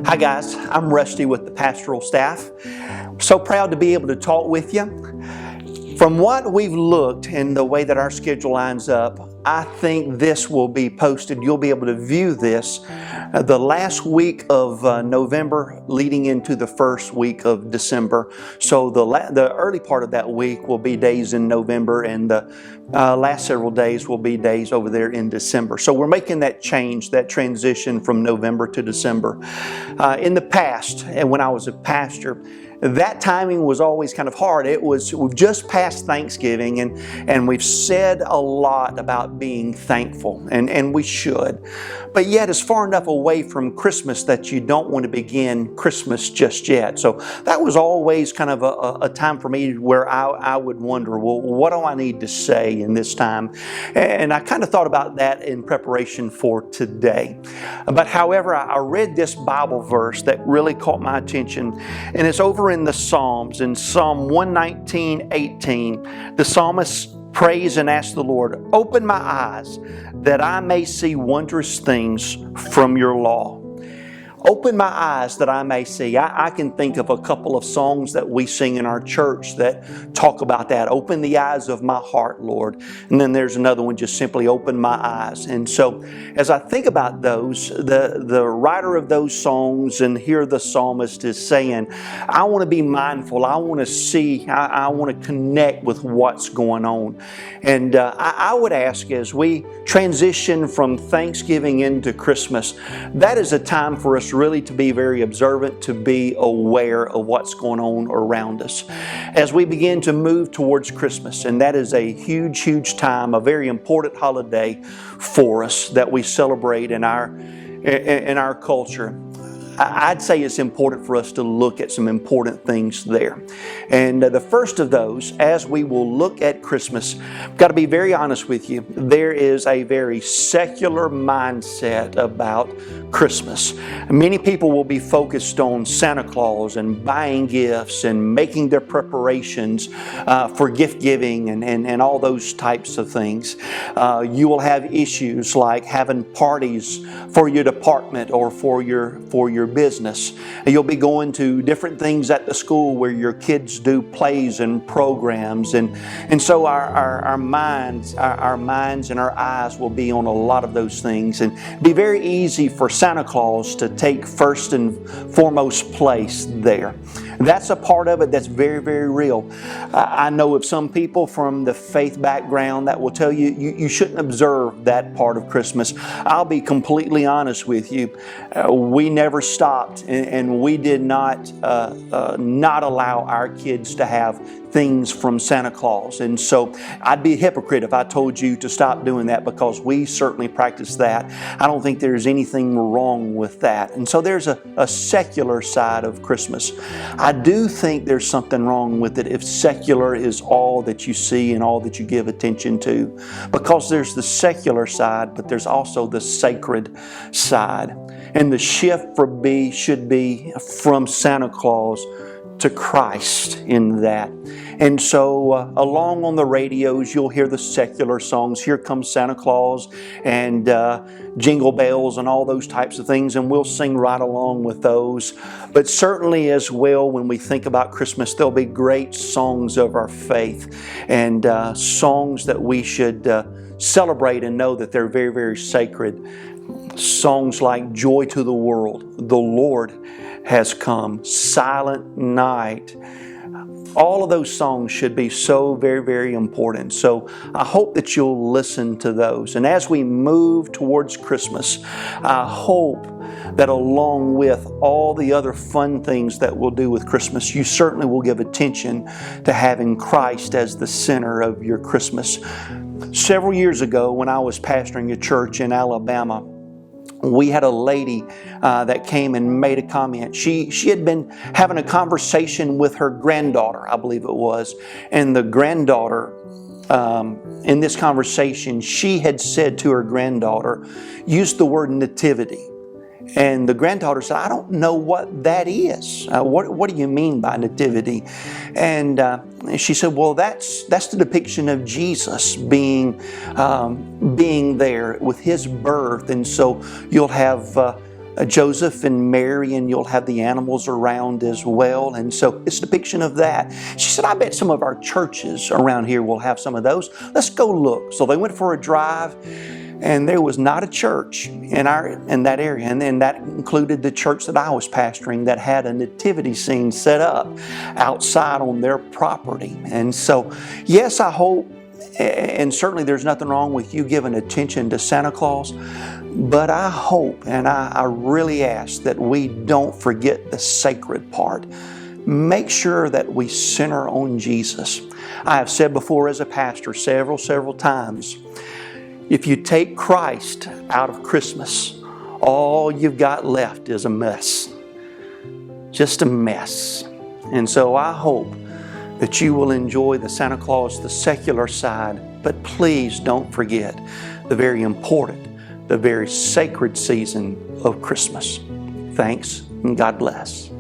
Hi guys, I'm Rusty with the pastoral staff. So proud to be able to talk with you. From what we've looked and the way that our schedule lines up, I think this will be posted. You'll be able to view this the last week of November leading into the first week of December. So the early part of that week will be days in November, and the last several days will be days over there in December. So we're making that change, that transition from November to December. In the past, and when I was a pastor, that timing was always kind of hard. We've just passed Thanksgiving, and we've said a lot about being thankful, and we should. But yet it's far enough away from Christmas that you don't want to begin Christmas just yet. So that was always kind of a time for me where I would wonder, well, what do I need to say in this time? And I kind of thought about that in preparation for today. But however, I read this Bible verse that really caught my attention, and it's over in the Psalms. In Psalm 119:18, the psalmist prays and asks the Lord, "Open my eyes that I may see wondrous things from your law." Open my eyes that I may see. I can think of a couple of songs that we sing in our church that talk about that. Open the eyes of my heart, Lord. And then there's another one, just simply open my eyes. And so as I think about those, the writer of those songs, and here the psalmist is saying, I want to be mindful. I want to see. I want to connect with what's going on. And I would ask, as we transition from Thanksgiving into Christmas, that is a time for us really to be very observant, to be aware of what's going on around us. As we begin to move towards Christmas, and that is a huge, huge time, a very important holiday for us that we celebrate in our culture, I'd say it's important for us to look at some important things there. And the first of those, as we will look at Christmas, I've got to be very honest with you, there is a very secular mindset about Christmas. Many people will be focused on Santa Claus and buying gifts and making their preparations for gift giving and all those types of things. You will have issues like having parties for your department or for your business. You'll be going to different things at the school where your kids do plays and programs, and so our minds and our eyes will be on a lot of those things, and be very easy for Santa Claus to take first and foremost place there. That's a part of it that's very, very real. I know of some people from the faith background that will tell you you shouldn't observe that part of Christmas. I'll be completely honest with you. We never stopped, and we did not allow our kids to have things from Santa Claus. And so I'd be a hypocrite if I told you to stop doing that, because we certainly practice that. I don't think there's anything wrong with that. And so there's a secular side of Christmas. I do think there's something wrong with it if secular is all that you see and all that you give attention to, because there's the secular side, but there's also the sacred side. And the shift should be from Santa Claus to Christ in that. And so along on the radios, you'll hear the secular songs, Here Comes Santa Claus, and Jingle Bells, and all those types of things, and we'll sing right along with those. But certainly as well, when we think about Christmas, there'll be great songs of our faith, and songs that we should celebrate and know that they're very, very sacred. Songs like Joy to the World, The Lord Has Come, Silent Night. All of those songs should be so very, very important. So I hope that you'll listen to those. And as we move towards Christmas, I hope that along with all the other fun things that we'll do with Christmas, you certainly will give attention to having Christ as the center of your Christmas. Several years ago, when I was pastoring a church in Alabama, we had a lady that came and made a comment. She had been having a conversation with her granddaughter, I believe it was, and the granddaughter, in this conversation, she had said to her granddaughter, used the word nativity. And the granddaughter said, I don't know what that is. What do you mean by nativity? And she said, well, that's the depiction of Jesus being there with His birth. And so you'll have Joseph and Mary, and you'll have the animals around as well. And so it's a depiction of that. She said, I bet some of our churches around here will have some of those. Let's go look. So they went for a drive, and there was not a church in that area. And then that included the church that I was pastoring that had a nativity scene set up outside on their property. And so, yes, I hope, and certainly there's nothing wrong with you giving attention to Santa Claus, but I hope and I really ask that we don't forget the sacred part. Make sure that we center on Jesus. I have said before as a pastor several times, if you take Christ out of Christmas, all you've got left is a mess. Just a mess. And so I hope that you will enjoy the Santa Claus, the secular side, but please don't forget the very important, the very sacred season of Christmas. Thanks, and God bless.